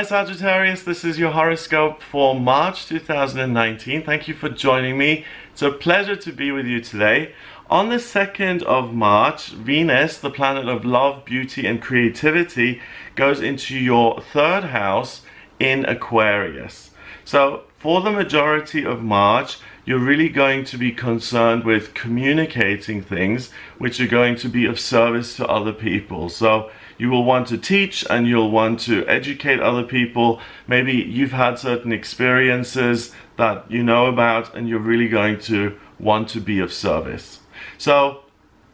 Sagittarius, this is your horoscope for March 2019. Thank you for joining me. It's a pleasure to be with you today. On the 2nd of March, Venus, the planet of love, beauty and creativity, goes into your 3rd house in Aquarius. So for the majority of March, you're really going to be concerned with communicating things which are going to be of service to other people. So you will want to teach and you'll want to educate other people. Maybe you've had certain experiences that you know about and you're really going to want to be of service. So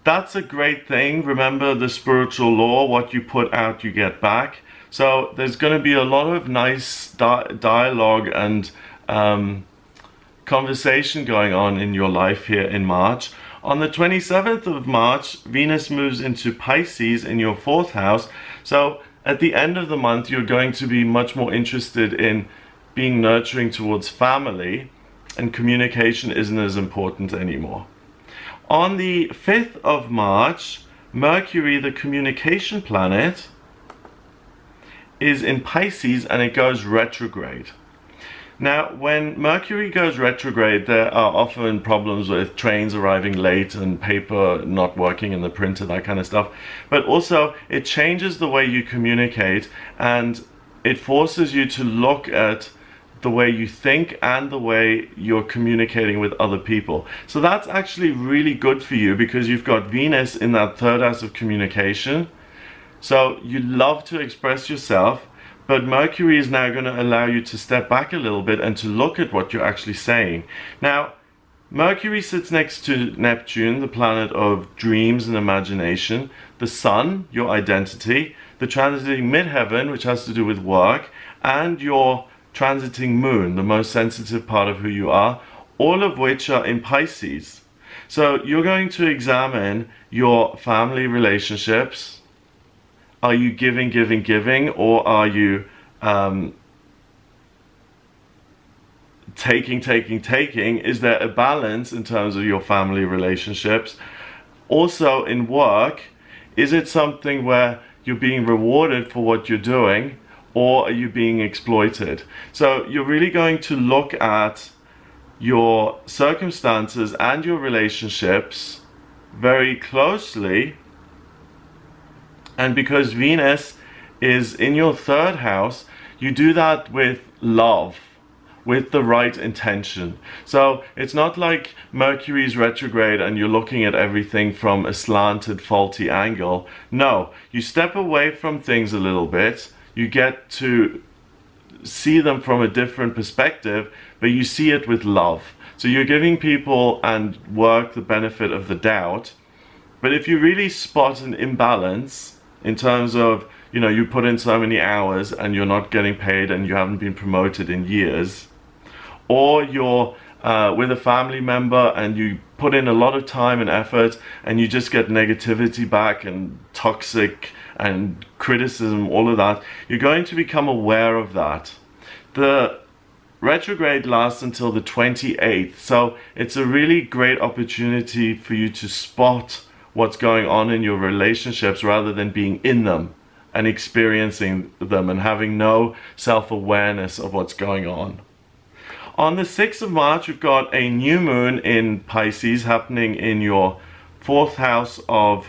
that's a great thing. Remember the spiritual law, what you put out you get back. So there's going to be a lot of nice dialogue and conversation going on in your life here in March. On the 27th of March, Venus moves into Pisces in your 4th house. So at the end of the month, you're going to be much more interested in being nurturing towards family, and communication isn't as important anymore. On the 5th of March, Mercury, the communication planet, is in Pisces and it goes retrograde. Now, when Mercury goes retrograde, there are often problems with trains arriving late and paper not working in the printer, that kind of stuff. But also, it changes the way you communicate and it forces you to look at the way you think and the way you're communicating with other people. So that's actually really good for you because you've got Venus in that 3rd house of communication. So you love to express yourself. But Mercury is now going to allow you to step back a little bit and to look at what you're actually saying. Now, Mercury sits next to Neptune, the planet of dreams and imagination, the Sun, your identity, the transiting midheaven, which has to do with work, and your transiting moon, the most sensitive part of who you are, all of which are in Pisces. So you're going to examine your family relationships. Are you giving, or are you taking? Is there a balance in terms of your family relationships? Also in work, is it something where you're being rewarded for what you're doing, or are you being exploited? So you're really going to look at your circumstances and your relationships very closely. And because Venus is in your 3rd house, you do that with love, with the right intention. So it's not like Mercury's retrograde and you're looking at everything from a slanted, faulty angle. No, you step away from things a little bit. You get to see them from a different perspective, but you see it with love. So you're giving people and work the benefit of the doubt. But if you really spot an imbalance, in terms of, you put in so many hours and you're not getting paid and you haven't been promoted in years, or you're with a family member and you put in a lot of time and effort and you just get negativity back and toxic and criticism, all of that, you're going to become aware of that. The retrograde lasts until the 28th, so it's a really great opportunity for you to spot what's going on in your relationships rather than being in them and experiencing them and having no self-awareness of what's going on. On the 6th of March, we've got a new moon in Pisces happening in your 4th house of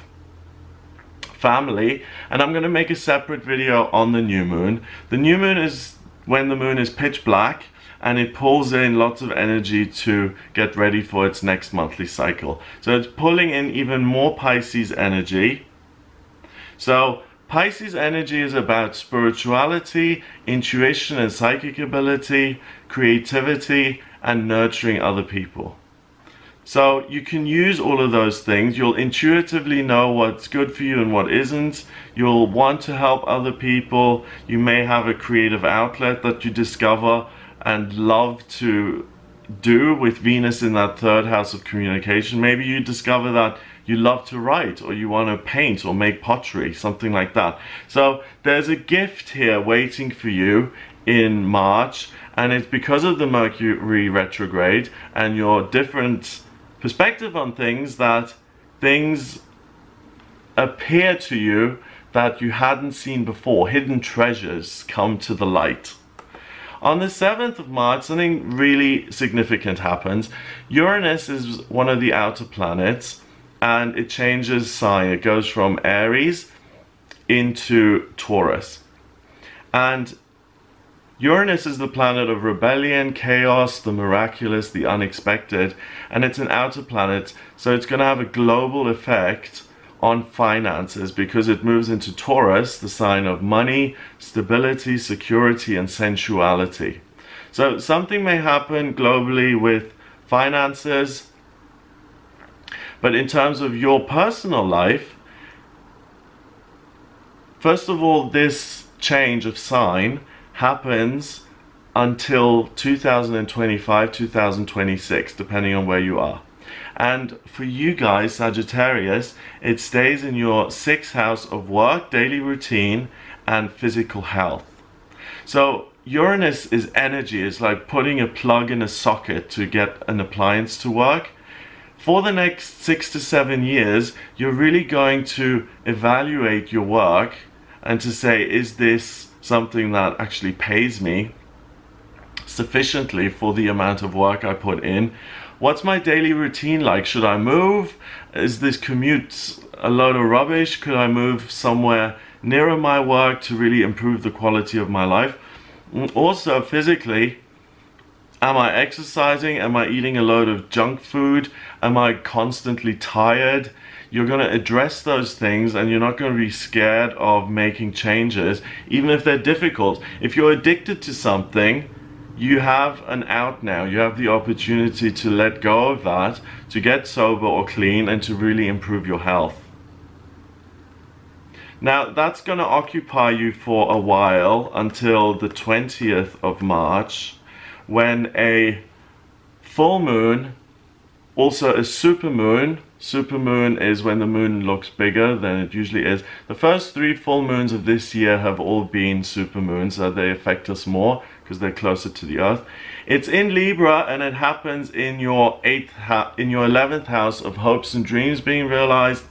family, and I'm going to make a separate video on the new moon. The new moon is when the moon is pitch black, and it pulls in lots of energy to get ready for its next monthly cycle. So it's pulling in even more Pisces energy. So Pisces energy is about spirituality, intuition and psychic ability, creativity, and nurturing other people. So you can use all of those things. You'll intuitively know what's good for you and what isn't. You'll want to help other people. You may have a creative outlet that you discover and love to do with Venus in that 3rd house of communication. Maybe you discover that you love to write, or you want to paint or make pottery, something like that. So there's a gift here waiting for you in March, and it's because of the Mercury retrograde and your different perspective on things that things appear to you that you hadn't seen before. Hidden treasures come to the light. On the 7th of March, something really significant happens. Uranus is one of the outer planets, and it changes sign. It goes from Aries into Taurus. And Uranus is the planet of rebellion, chaos, the miraculous, the unexpected, and it's an outer planet, so it's going to have a global effect on finances because it moves into Taurus, the sign of money, stability, security, and sensuality. So something may happen globally with finances, but in terms of your personal life, first of all, this change of sign happens until 2025, 2026, depending on where you are. And for you guys, Sagittarius, it stays in your 6th house of work, daily routine, and physical health. So Uranus is energy. It's like putting a plug in a socket to get an appliance to work. For the next 6 to 7 years, you're really going to evaluate your work and to say, is this something that actually pays me sufficiently for the amount of work I put in? What's my daily routine like? Should I move? Is this commute a load of rubbish? Could I move somewhere nearer my work to really improve the quality of my life? Also, physically, am I exercising? Am I eating a load of junk food? Am I constantly tired? You're going to address those things, and you're not going to be scared of making changes, even if they're difficult. If you're addicted to something, you have an out now. You have the opportunity to let go of that, to get sober or clean, and to really improve your health. Now, that's going to occupy you for a while until the 20th of March, when a full moon, also a supermoon. Supermoon is when the moon looks bigger than it usually is. The first 3 full moons of this year have all been supermoons, so they affect us more because they're closer to the Earth. It's in Libra, and it happens in your 11th house of hopes and dreams being realized,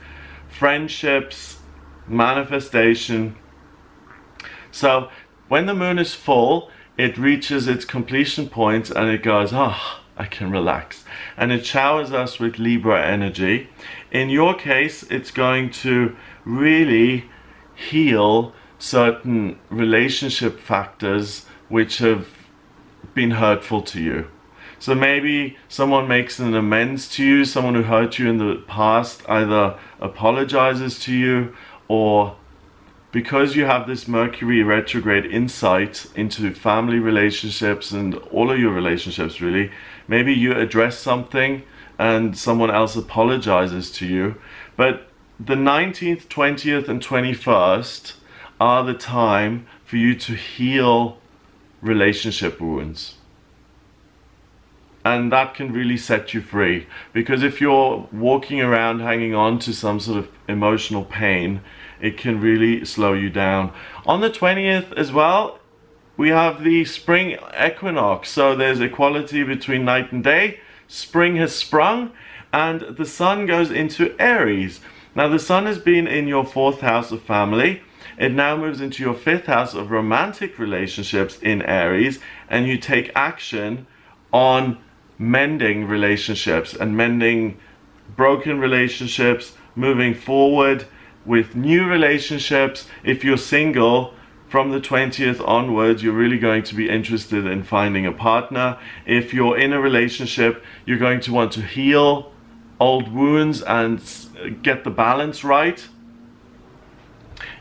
friendships, manifestation. So when the moon is full, it reaches its completion point and it goes, I can relax. And it showers us with Libra energy. In your case, it's going to really heal certain relationship factors which have been hurtful to you. So maybe someone makes an amends to you, someone who hurt you in the past either apologizes to you, or because you have this Mercury retrograde insight into family relationships and all of your relationships really, maybe you address something and someone else apologizes to you. But the 19th, 20th and 21st are the time for you to heal relationship wounds. And that can really set you free, because if you're walking around hanging on to some sort of emotional pain, it can really slow you down. On the 20th as well, we have the spring equinox, so there's equality between night and day. Spring has sprung and the sun goes into Aries. Now the sun has been in your 4th house of family. It now moves into your 5th house of romantic relationships in Aries, and you take action on mending relationships and mending broken relationships, moving forward with new relationships. If you're single, from the 20th onwards, you're really going to be interested in finding a partner. If you're in a relationship, you're going to want to heal old wounds and get the balance right.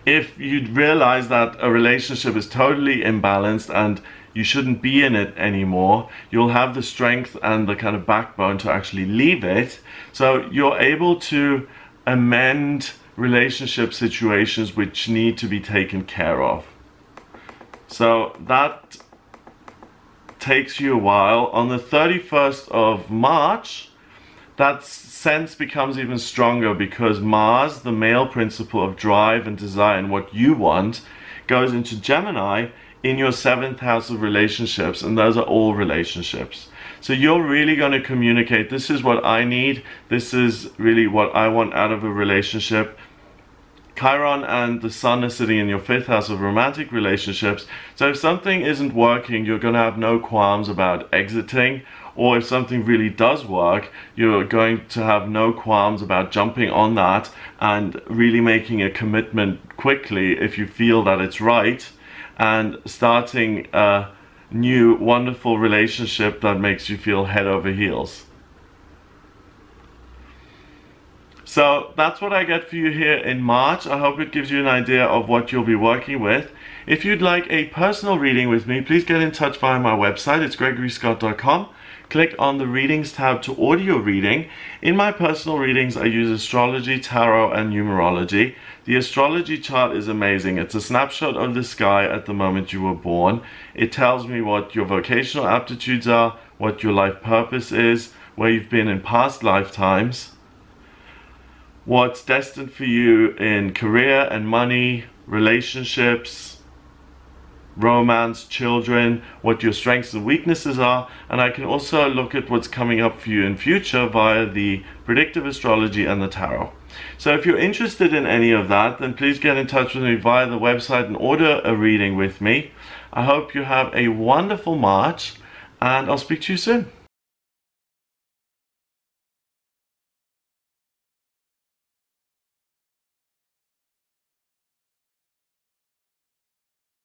If you realize that a relationship is totally imbalanced and you shouldn't be in it anymore, you'll have the strength and the kind of backbone to actually leave it. So you're able to amend relationship situations which need to be taken care of. So that takes you a while. On the 31st of March, that sense becomes even stronger, because Mars, the male principle of drive and desire and what you want, goes into Gemini in your 7th house of relationships, and those are all relationships. So you're really going to communicate, this is what I need, this is really what I want out of a relationship. Chiron and the Sun are sitting in your 5th house of romantic relationships. So if something isn't working, you're going to have no qualms about exiting. Or if something really does work, you're going to have no qualms about jumping on that and really making a commitment quickly if you feel that it's right, and starting a new wonderful relationship that makes you feel head over heels. So that's what I get for you here in March. I hope it gives you an idea of what you'll be working with. If you'd like a personal reading with me, please get in touch via my website. It's gregoryscott.com. Click on the Readings tab to order your reading. In my personal readings, I use astrology, tarot, and numerology. The astrology chart is amazing. It's a snapshot of the sky at the moment you were born. It tells me what your vocational aptitudes are, what your life purpose is, where you've been in past lifetimes, what's destined for you in career and money, relationships, romance, children, what your strengths and weaknesses are, and I can also look at what's coming up for you in future via the predictive astrology and the tarot. So if you're interested in any of that, then please get in touch with me via the website and order a reading with me. I hope you have a wonderful March, and I'll speak to you soon.